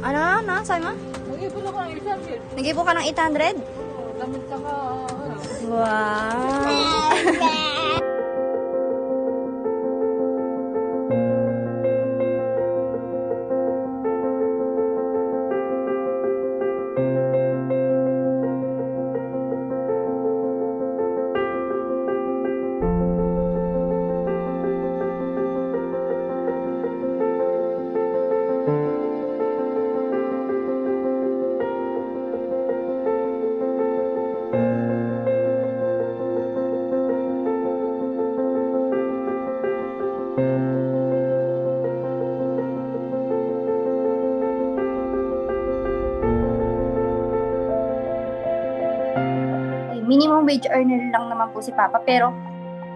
Ano? Sabi mo? Nag-ipon ako ng 800. Nag-ipo ka ng 800? Damit saka, Wow! Minimum wage earner lang naman po si Papa, pero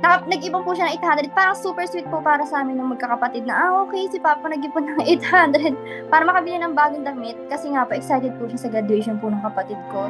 nag-ipon po siya ng 800. Parang super sweet po para sa amin ng magkakapatid na, okay, si Papa nag-ipon ng 800 para makabili ng bagong damit. Kasi nga po, excited po siya sa graduation po ng kapatid ko.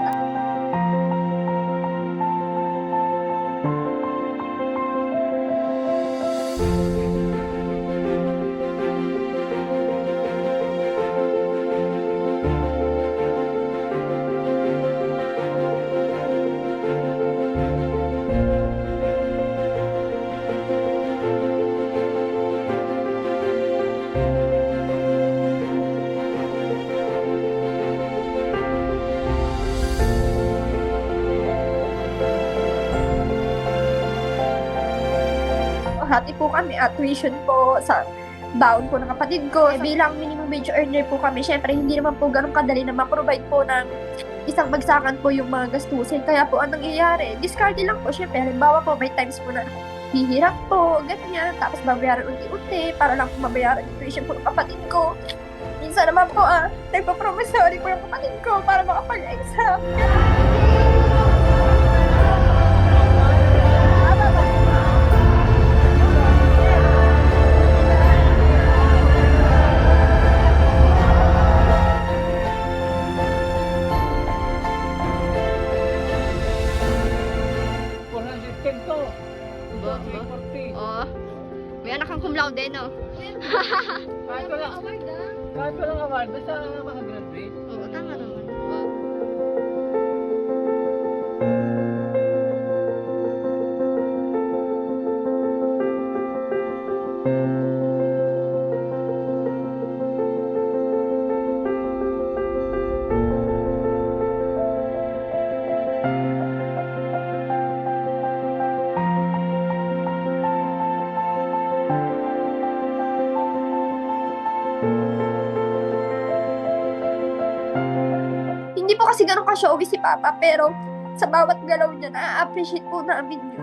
Hati po kami at tuition po sa baon po ng kapatid ko. Bilang minimum wage earner po kami, syempre hindi naman po ganun kadali na ma-provide po ng isang bagsakan po yung mga gastusin. Kaya po anong nangyayari, discarte lang po. Syempre, halimbawa po, may times po na hihirap po, ganyan. Tapos babayaran unti-unti para lang po mabayaran yung tuition po ng kapatid ko. Minsan naman po, nagpa-promissory po yung kapatid ko para makapag-exam. Oh, may anak kang cum laude, no? Kahit walang award, basta makagraduate. Oo, tama naman. Wow. Hindi po kasi ganun ka-showy si Papa, pero sa bawat galaw niya, na-appreciate po namin yun.